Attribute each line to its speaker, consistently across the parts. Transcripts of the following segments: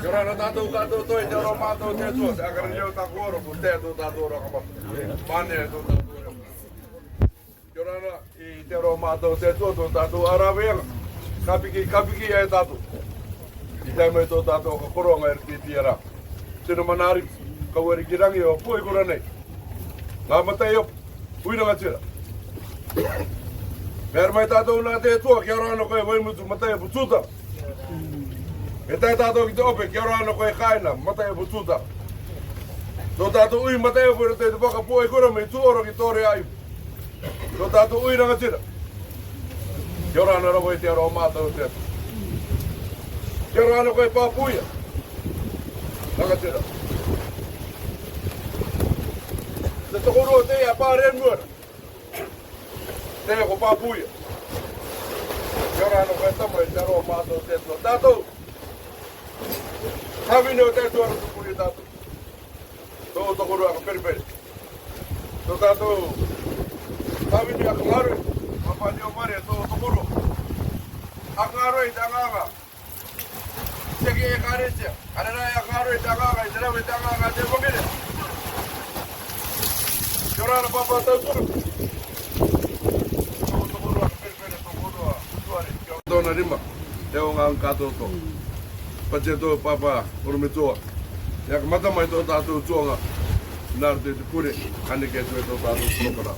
Speaker 1: Jorana tato kato toi jaro mato te tu agar yo ta koro ku te tu tato ro ka mane tu tato. Jorana I jaro mato te tu tato arabe kapiki ai tato. I te me to tato ka koronga er tiara. Tino manari ka wari kirangi o pui kura nei. Ngā matai o uina ngā tira. Mer mai tato na te tua ki aro ano koe wai mutu matai o pututa. E tai tato ki te ope ki aro ano koe kaina matai o pututa. Tō tato ui matai o pura te te waka pui kura me tu oro ki tore ai. Tō tato uina ngā tira. Ki aro ano rako I te aro o māta o te. Ki aro ano koe pāpuia. Ngā tira. Te tokoro te ia pāren muara. Te ko pāpuia. Ki ora ano koe tamo I te aroa mātou te tua. Tātou, hawine o te tua rutu puri tātou. Tō tokoro aka periperi. Tō tātou, hawine aka ngaru, mapani o mare tō tokoro. Aka ngaru I te anganga. Seki e kāretia. Arerai aka ngaru I te anganga, I te rau I te anganga te mongere. Ki ora ana papa tau turu. Tōna rima, te o ngā kātou tō. Pache tō papa urume tōa. Ia ka mata mai tō tātou tōnga. Nāru te pure, ane ke tue tō tātou tōkara.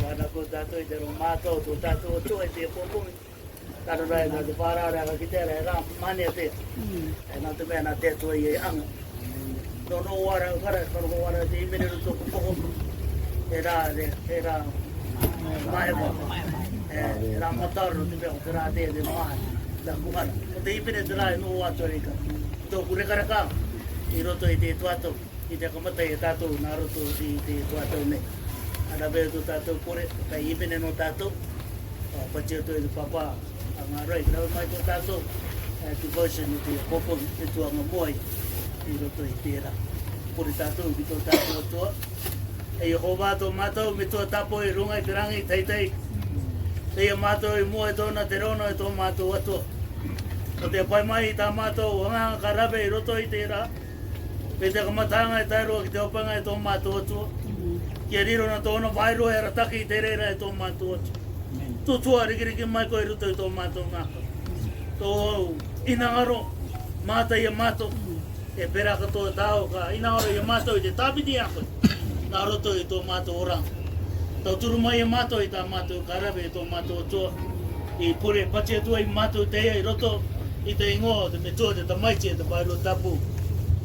Speaker 2: Wana ko tātou I te ro mātou tō tātou tō I te pōpungi. Tātou rai nā te pārāre aka ki tēra e rā mane te. E nā te mea nā te tō I e anga. Tō no wara ukara, karo wara te imereru tō kupoko. E rā mahewa. E rā mataru te mea o te rā te mahe. Tā kuhara. O te ipene te rā e no wātua reka. Tō kurekaraka. I roto I te tuato. I te kamata I tātou nā roto I te tuato nei. Ana veo tō tātou kore. Kai ipene no tātou. Pacheo tō I te papa. A ngā rei. Rau mai tō tātou. Devotion I te popo. Te tuanga moai. I roto I tērā. Kore tātou ki tō tātou atua. E Jehova tō mātou me tō tapo I runga I te rangi teitei. Te ia mātou I mua e tōna te rono e tō mātou atua. O te pai mai I tā mātou wanganga ka rawe I roto I tērā. Pe te kamatanga e tairoa ki te opanga e tō mātou atua. Kia riro na tōna vairo e rataki I te reira e tō mātou atua. Tutua rikiriki mai koe roto I tō mātou ngāka. Tō inangaro māta ia mātou. E peraka tō tāo ka inangaro ia mātou I te tāpiti a koe. Nā roto I tō mātou oranga. Tau turu mai e mātou I tā mātou karawe I tō mātou atua. I pure pache atua I mātou teia I roto I te ingoa te me tua te tamaiche te pairo tapu.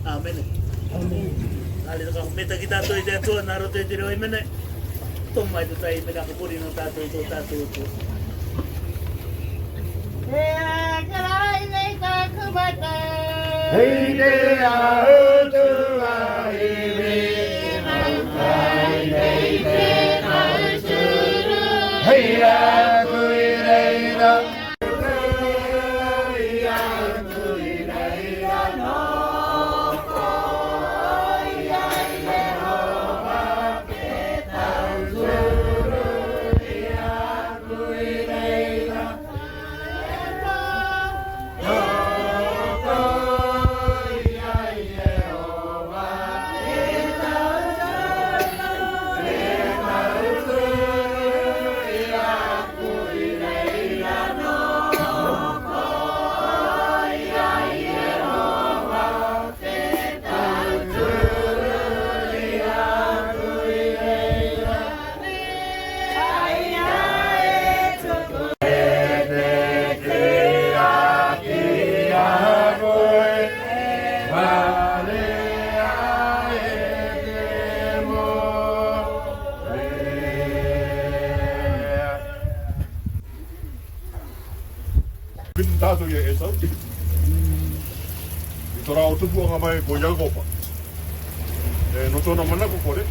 Speaker 2: Āmene. Ale taka meta ki tātou I te atua nā roto I te reo I mene. Tō mai te tai mena ka puri no tātou I tō tātou atua.
Speaker 3: Hea karai nei tā kumata.
Speaker 4: Hei te ahutu a iwi. Hei nei te kausuru. Hei a kui reira. Hei a kui reira noko. Ia Jehova te tausuru. Ia kui reira.
Speaker 1: Tātou ia e tau. I tō rāo tupu anga mai ko Iakopa. E no tōna manako kore.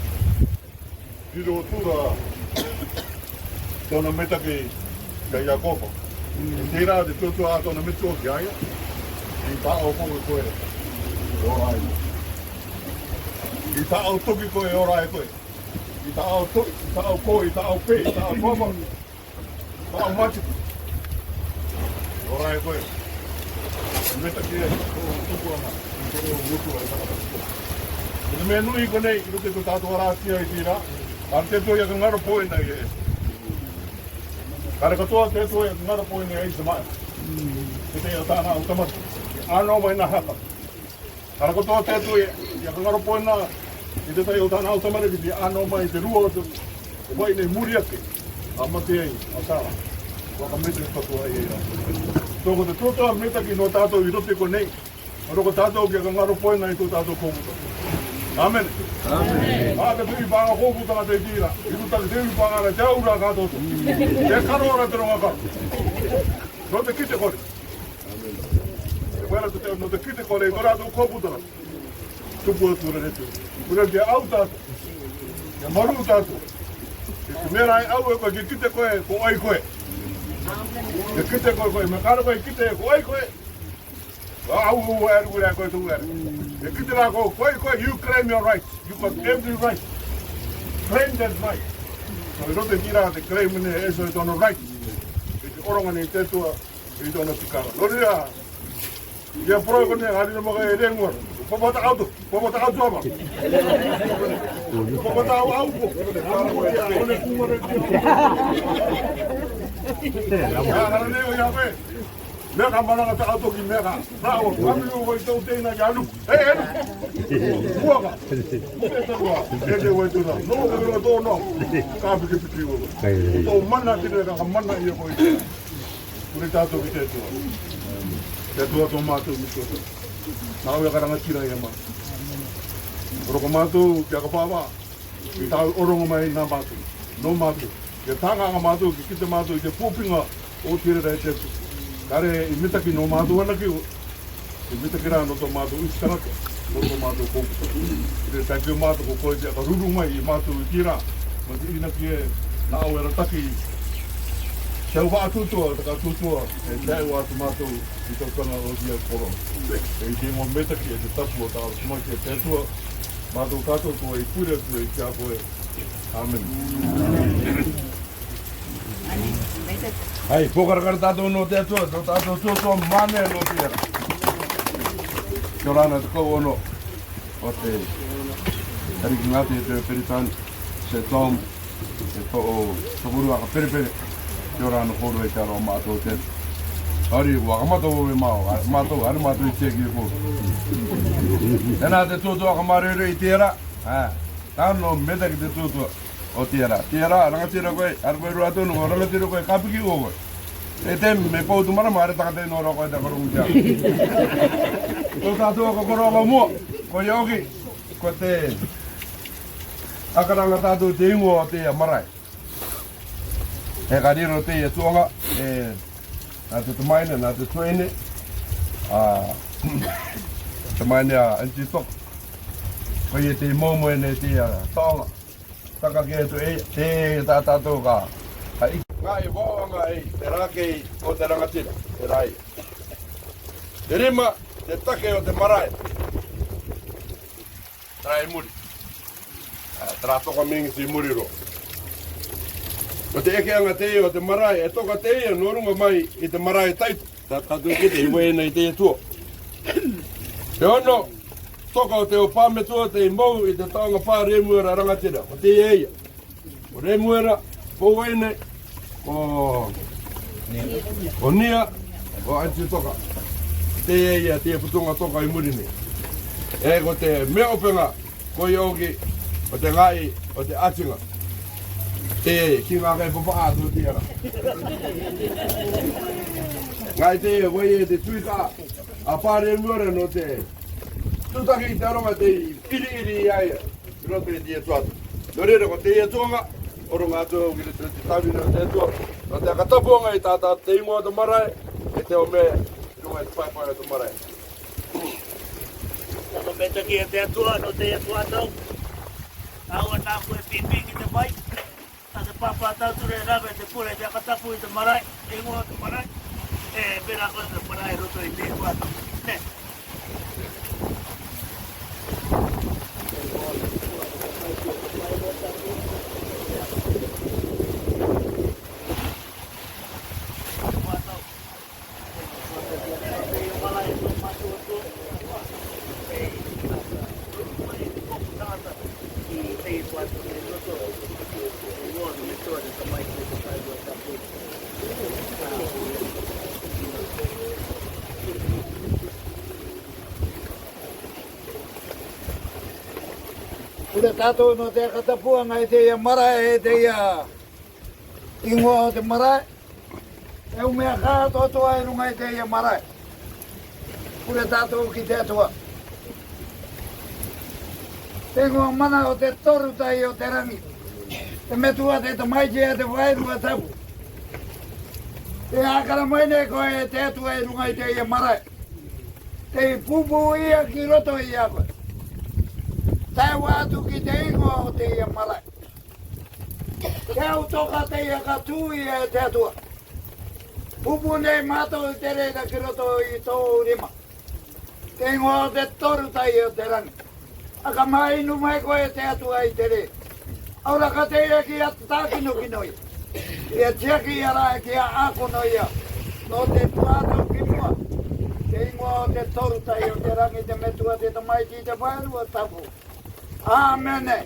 Speaker 1: Riro tūra tōna meta ki Iakopa. Tērā te tōtua a tōna metua ki aia. I tāo konga koe orai. I tāo toki koe orai koe. I tāo toki, I tāo koe, I tāo pē, I tāo papa. Tāo matiku. Orai
Speaker 5: ai koe. Meta ki e, tuku ana, koro mutu ai taka. Ina mea nui ko nei, ino te ko tātua rātia i tira, ar te toi a ka ngaro poe nei e. Kare katoa te toi a ka ngaro poe nei e se mai. Te te o tāna o tamata. Ano mai na haka. Kare katoa te toi a ka ngaro poe na, i te tai o tāna o tamata ki te ano mai te rua o te wai nei muri ake. A mate ei, a tāra. Waka mete katoa ei ra. Tōko te tōtoa meta ki no tātou i rote ko nei. Roko tātou ki a ka ngaro poe nei tō tātou kōmuta. Amen. Amen. Ah, te tui pānga kōputa te tira. I ruta te tui pānga na te aura kātoto. Te karo ora te ronga karo. No te kite kore. Te wera te teo, no te kite kore, i kora tu kōputa na. Tupu atu re retu. Kura te au tātou. Te maru tātou. Te mera ai au e koe ki kite koe, ko ai koe. Te kite koe koe, me karo koe kite ko ai koe. Au uere, ure koe tu uere. Te kite la koe, you claim your rights. You got every right. Claim that right. So i rote tira te claim ne e so i tono right. I te oronga ni te tua, i tono tikara. Loria, ia proi kone, harina mga e rengor. Popota auto ama. Popota au po. Kone kumare tira. Hara neo ia koe. Mea ka maranga ta auto ki mea ka. Rao, kami o hoi tau teina ki alu. Kuaka. Mute tarua. Ede hoi tuna. No ka kira tō no. Ka piki piki o. Tō mana tine ka mana ia hoi tira. Kuri tātou ki te tua. Te tua tō mātou mi tō. Nā ua karanga tira ia ma. Roko mātou kia ka pāwa. I tāu orongo mai nā mātou. No mātou. Ia tāngā ngā mātou ki kite mātou i te pōpinga o tira rei te tua. Kare i mitaki no mātou ana ki o. I mitaki rā no tō mātou uskaraka. No tō mātou kōputa. I te tākio mātou ko koe te aka ruru mai i mātou i tira. Ma te ina ki e nā o era taki. Teo wha atutua, taka atutua. E teo atu mātou i tau kanga o dia koro. E i te ngō metaki e te tapu o tāo. Tumaki e tētua. Mātou kātou ko e pure atu e kia koe. Amen.
Speaker 1: Hai, pokarakara tātou no te atua, tō tātou tōtoa mane no te era. Kia rāna te kou ono, o te tariki ngāti e te peritan, se Tom, e tō o Tawuru aka perepere. Kia rāna kōru e te aro mātou te. Hari, waka mātou e māo, mātou, hari mātou i te ki e kōru. Tēnā te tōtoa aka marere i te era, tāno meta ki te tōtoa. O tira, rangatira koe, ar koe rua tonu, o rangatira koe, kapiki o koe. E te me poutu marama, are takate no ro koe te korungu tia. Tō tātua ko koroa mua, ko ioki, ko te akaranga tātua te ingo o te marae. E kariro te e tuanga, e nā te tumaine, nā te tuene, tumaine a antitok, ko i te momoene te taonga. Taka ke tu e te tātou ka. Ngai wāanga e te rākei o te rangatira, te rai. Te rima, te take o te marae. Trai muri. Tera toka mingi si muri ro. O te ekeanga te o te marae, e toka te ia norunga mai i te marae taitu. Tātou ki te iwena i te tua. Te ono, toka o te o pāmetua te mau i te taonga pā remuera rangatira. O te eia. O remuera, pouene, o nia, o anti toka. Te eia, te putunga toka i murini. E ko te mea openga, ko i auki, o te ngai, o te atinga. Te eia, ki ngā kai papa ātu o tiara. Ngai te eia, wai e te tuika, a pā remuera no te tutaki i te aronga te iri i aia, i roto i te tuatu. Nō reira ko te ia tuanga, oro ngā tua ki te tawina o te tua. Nō te akatapuanga i tātā te ingoa te marae, e te o me, runga i te whaipai o te marae.
Speaker 2: Nō meta ki e te atua, no te atua tau. Aua nā koe pipi ki te mai. Tā te pāpā tau ture rawe te pure, te akatapu i te marae, te ingoa te marae. E pera koe te marae roto i te tuatu. Ne.
Speaker 6: Pure tātou no te katapuanga e te ia marae e te ia ingoa o te marae. E umea kātoa toa e runga e te ia marae. Pure tātou ki te atua. Te ingoa mana o te toru tai o te rangi. Te metua te tamaiti e te wairua tapu. Te ākara maine koe e te atua e runga i te ia marae. Te pupu ia ki roto i a koe. Tai wātu ki te ingoa o te ia marae. Te au toka te ia ka tūi e te atua. Pupu nei mātou i te reina ki roto i tō rima. Te ingoa o te toru tai o te rangi. Aka mai inu mai koe te atua i te re. Aura ka te ia ki a tākino ki noi. Ia tiaki ia rai ki a akono ia. No te puato ki mua. Te ingoa o te toru tai o te rangi te metua te tamaiti te whaerua tapu. Āmene.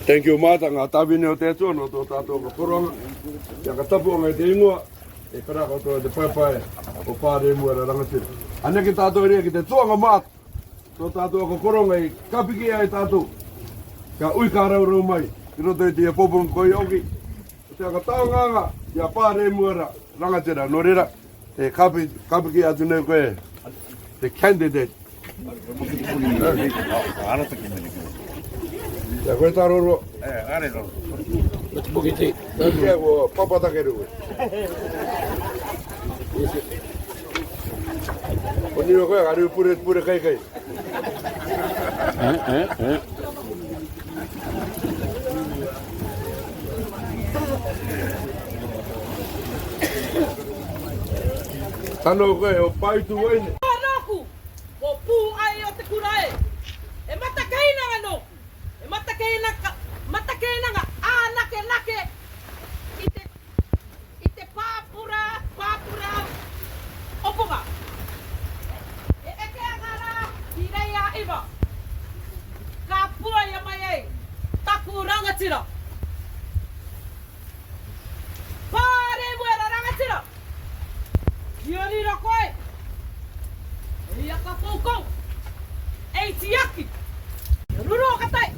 Speaker 1: Thank you mata ngā tawine o te atua no tō tātou ka koronga. Ia ka tapu o ngai te ingoa, e karaka o tō te paipai o pāre mua ra rangatira. Aneke tātou rea ki te tuanga mata, tō tātou ka koronga i kapiki ai tātou. Ka ui ka raurau mai, ki roto i te popong koi oki. Te ka taonganga, ia pāre mua ra rangatira. No rera, e kapiki atu nei koe, te candidate. Ia koe taroro.
Speaker 5: Are no.
Speaker 1: Ia ko papatakeru. O ni koe ari pure kai. Tano koe o pai tu waine.
Speaker 4: Araku, o pū ai o te kurae. E matakaina ngano. E matakaina ngā ānake i te pāpura opunga. E eke angara i reia iwa. Ka pua ia mai ei, taku rangatira. Pāre muera rangatira. Kia rira koe. Ia ka pōkau. Ei tiaki. Ruro o katai.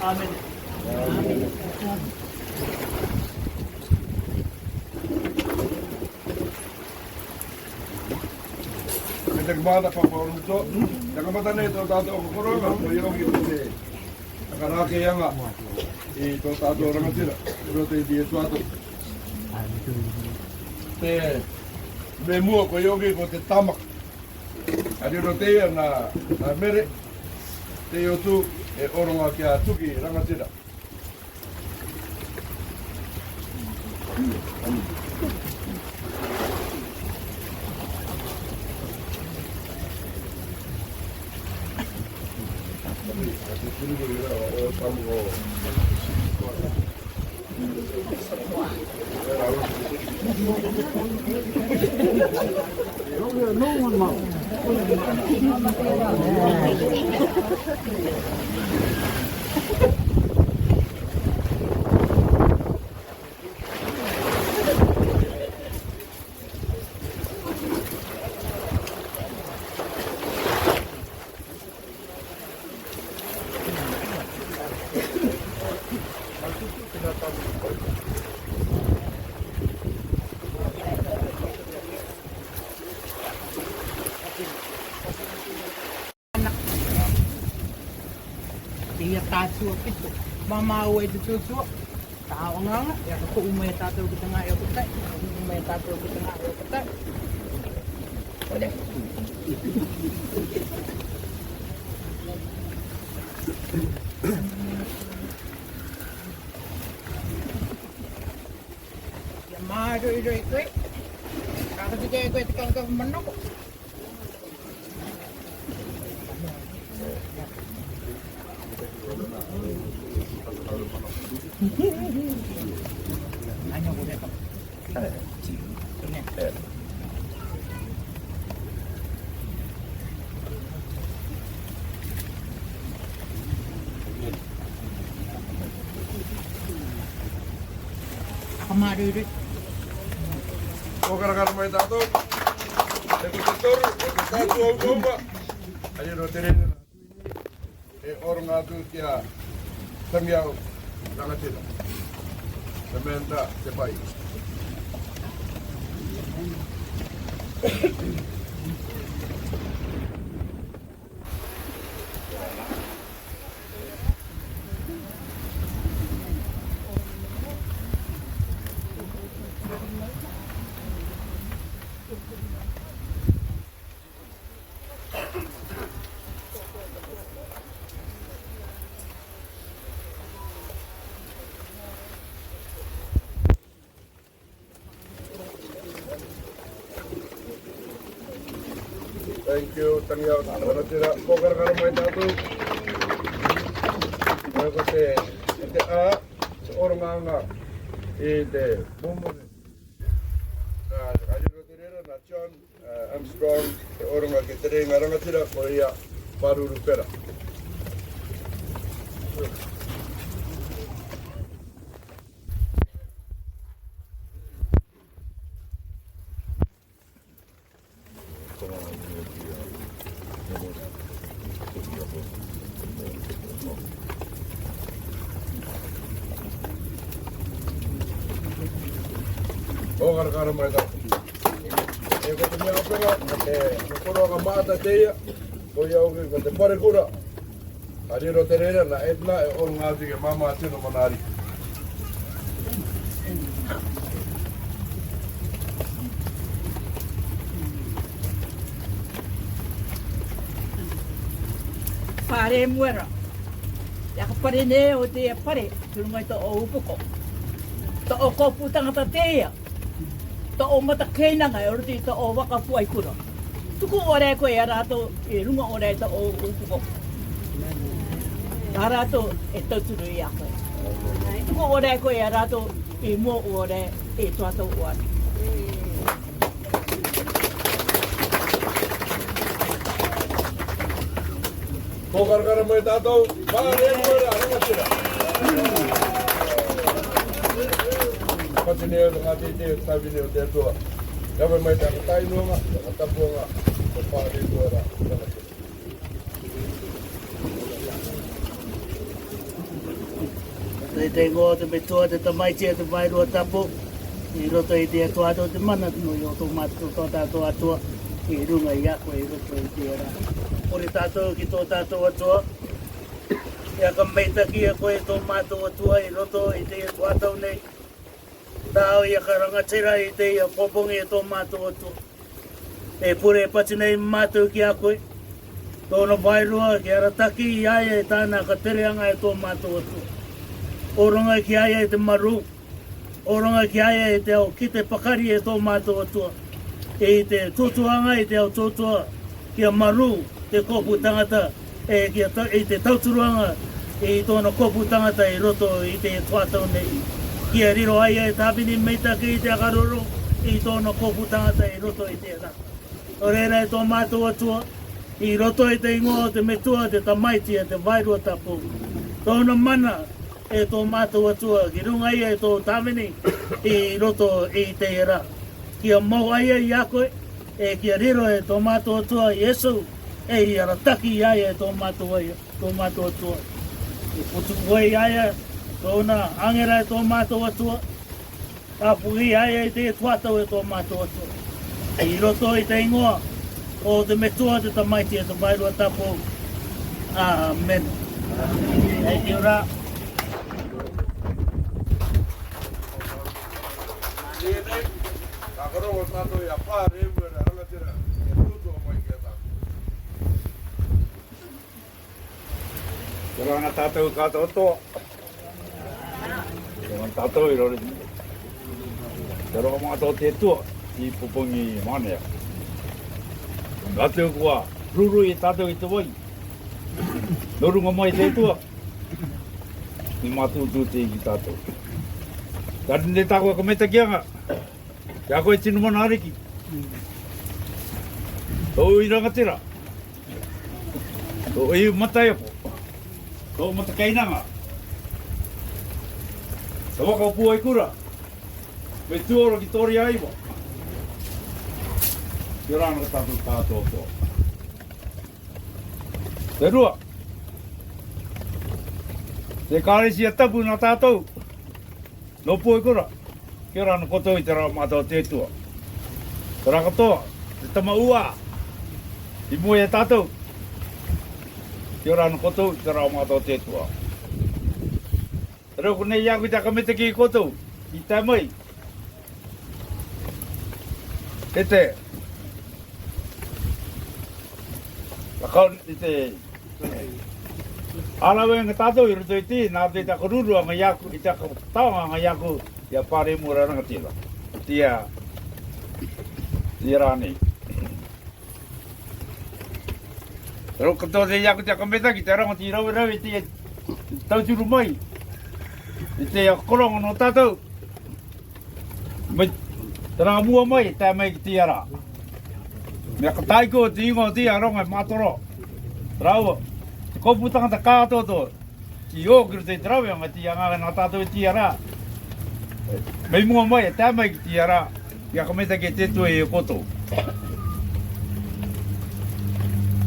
Speaker 2: Amen.
Speaker 1: Te kumata paparuto, te kumata nei tō tātou o koronga, o ioki o te takarake ianga i tō tātou rangatira, roto i te tuatu. Te me mua ko ioki ko te tamak, ari roto ia na mere, te iotu e oronga kia tuki rangatira.
Speaker 4: Iya tasu itu, mama away itu susu, tahu nggak? Ya aku umay tato di tengah ya kita, umay tato di tengah ya kita. Ya maju itu, kalau kita tekan ke menuk. Hanya boleh tak. Kemari itu.
Speaker 1: Kau kadang-kadang main tato. Dekorator, tato apa? Ayo rotirin. Orang ngadu kia samyau sangat tidak. Sementa sepai. Thank you, Tanyao. Kalau tidak, kau kadang-kadang main tato. Mereka kata, itu seorang anak, itu bumbu. Ayo rotirin, John Armstrong, seorang lagi tering, orang tidak kau ia baru rupera. Oh, kadang-kadang main tato. Eko punya apa lah? Kalau orang mata dia, kau yang kita pare kura. Hari rotirin, na etna orang ngaji ke mama aja nama nari.
Speaker 4: Pare muera. Ya pare ne o te pare, tulungai to o upuko. To o ko putang tatea. To o mata kena ngai o te to o waka puai kura. Tuku ore ko ya rato e runga ore to o upuko. Rato e to turu ya ko. Tuku ore ko ya rato e mo ore e to ato ore.
Speaker 1: Kau kadang-kadang main tato, pare kura, orang tidak. Continue dengan dia, tapi dia udah tua. Jangan main tato, tahu nggak? Kata bunga, pare kura.
Speaker 2: Tengo te betua te tamai che te vai ro tapo i roto i te tua to te mana no yo to mato to ta to ato i runga ia ko i roto i te ra ori tato ki to tato ato ya kambeita ki ko i to mato ato i roto i te tua to nei tao ia karanga tira i te ia popong i to mato ato e pure patinei mato ki a ko tono vai ro ki ara taki ia e tana ka tereanga i to mato ato Oronga ki aia e te maru, oronga ki aia e te au ki te pakari e tō mātou atua. E te tōtuanga e te au tōtua ki a maru te kopu tangata, e te tauturuanga e tōna kopu tangata e roto i te tuatau nei. Ki a riro aia e tāpini meita ki i te akaroro i tōna kopu tangata e roto i te rā. O reira e tō mātou atua, i roto i te ingoa te metua te tamaiti e te vairua tapu. tōna mana e tō mātou atua ki runga ia e tō tāmeni i roto i te era. Kia mau aia i a koe e kia riro e tō mātou atua i Yesu e i arataki i aia e tō mātou atua. I putu koe i aia tōna angera e tō mātou atua. Ka puhi aia i te tuatau e tō mātou atua. I roto i te ingoa o te metua te tamaiti e te wairua tapu. Amen. E ki ora.
Speaker 1: Nene, kakorongo tātou ia pāre e mwere rangatira e tutu o mai kia tātou.
Speaker 7: Te rana tātou kātou toa. Te rana tātou i rore. Te roa mātou te tua i pupongi manea. Tātou kua ruru i tātou i te wai. Norunga mai te tua. Ni mātūtū te i tātou. Tātou te tākua ka meta kianga. Kia koe tinu mana ariki. Tō i rangatira. Tō i matai apo. Tō mata kainanga. Tō waka pua i kura. Me tuoro ki tori aiwa. Kia rāna ka tātou toa. Te rua. Te kāresi a tapu nā tātou. No pua i kura. Kia rāna koto i te rā mātou tētua. Te rā katoa. Te tama ua. I mua e tātou. Kia rāna koto i te rā mātou tētua. Te rau konei iaku te akamete ki i koto. I tā mai. E te. Lakau i te. Alawe ngā tātou i ruto i tī. Nā te takarurua ngā iaku. I te taonga ngā iaku. Ia pāre mura rangatira. Tia. Tia rānei. Rau katoa te iaku te akameta ki te rangati rau rau i te tauturu mai. I te korongo no tātou. Mai, te ranga mua mai, tā mai ki te ara. Mea ka taiko te ingo o te aronga mātoro. Raua, te kopu tangata kātoto. Ki o kiru te trawe anga te angara nā tātou i te ara. Mei mua mai, tā mai ki te ara. Ia ka meta ke te tue e koto.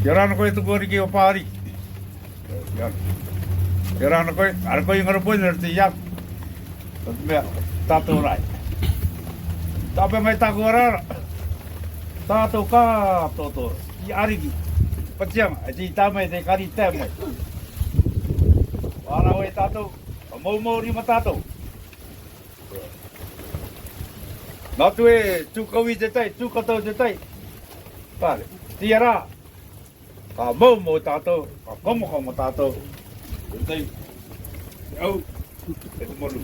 Speaker 7: Kia rāna koe tuku ori ki o pāri. Kia rāna koe, ara koe ingara poina ar te iaku. Mea, tātou rai. Tāpe mai tāku arara. Tātou kātoto, i ariki. Patianga, e ti tāmai te kari tāmai. Wāra oi tātou, a mau rima tātou. Nā tu e tūkaui te tai, tūkatau te tai. Pāre, ti ara. Ka mau tātou, ka komo tātou. Te tai, au, e te moru.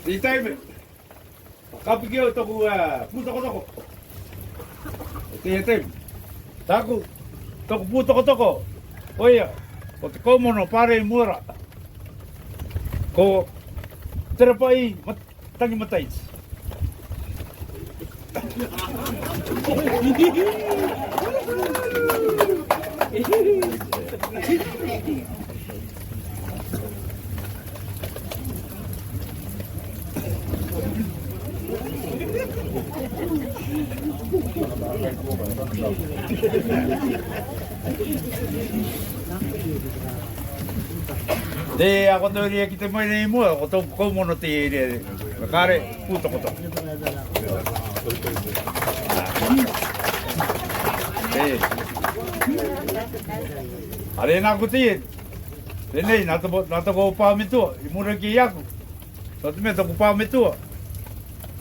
Speaker 7: Ti tai me. Kapiki o toku pūtokotoko. E te taku, toku pūtokotoko. Oia, o te kaumono pāre i muara. Ko terapai tangi mataiti. Te ako tō ria ki te mai nei mua, o tō kaumono te ria. Kare, pūtokoto. Are nā ko te e. Tenei, nā toko pāmetua, i mura ki iaku. Tō te mea toko pāmetua.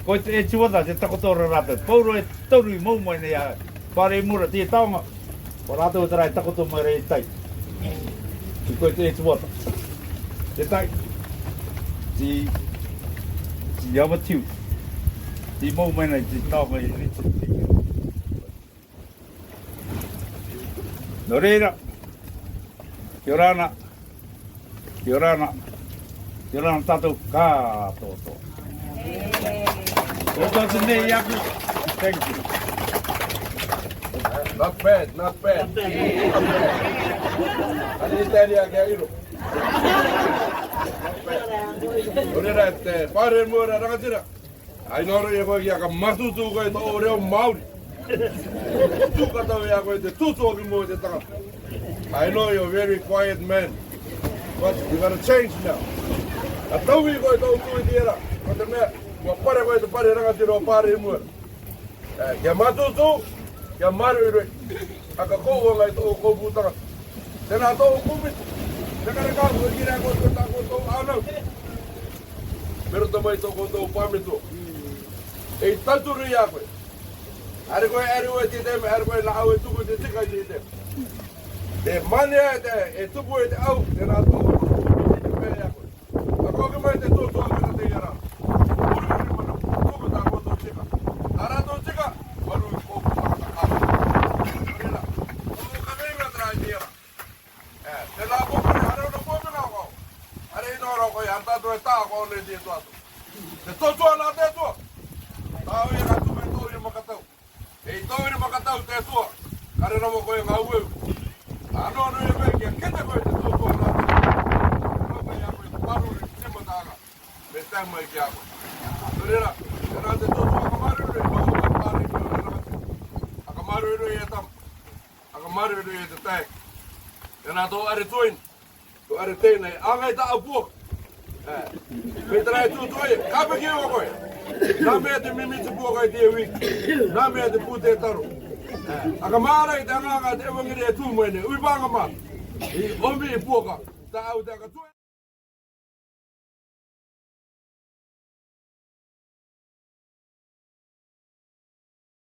Speaker 7: Ko te e tuata, te takotora rata. Pauro e tauru i mau mai nei a pāre i mura, te e taonga. O rata o tarai takoto mai rei tai. I koe te e tuata. Te tai, ti awa tiu, ti mau mena i te tāma i rita. Nō reira, kia rāna tātou kātoto. Tō tātou nei iaku, thank you.
Speaker 1: Not bad, not bad. Ani tadi agak iru. Ora te pare mo ra nga tira. Ai no ro ko ya ka masu tu ko to ore mauri. Tu ka to ya ko te tu to mo te ta. I know you're a very quiet man. But you gotta change now. Atau we ko to tu tira. Ko te me ko pare ko te pare ra nga tira pare mo. Ya masu tu ya maru iru. Aka ko ngai to ko buta. Tena to ko mit. Tena ka ko kira ko to ano. Pero também estou com o pâmito. E tanto ria ko. Are ko ti dem, are ko la awe tu ko ti ka ti dem. De mania de e tu ko te au, de na to. Ako ko mai te to ko te yara. Ko ta ko to chika. Ara to chika, malu ko ta ka. Ela. Ko ka venga tra yara. De la ko ara no ko na ko. Are no ro ko ya ta to ta ko le di to. De to na de to. Tau ia ka tu me to ia makatau. E to ia makatau te to. Kare no ko nga u. Ano no ia me ke kete ko te to na. No me ia ko paru ri te mataga. Me ta mai ki ako. Torera, na te to ka maru ri no ka pare ko na. Aka maru ri ia tam. Aka maru ri ia te tai. Na to are toin. To are te nei angai ta apu. Petra tu tu ai, ka pe ki o ko. Na me te mimi te po ka te wi. Na me te pu te taru. Aka mara i te nga te wangire tu mo ne. Ui banga ma. I ombi i po ka. Ta au te ka tu.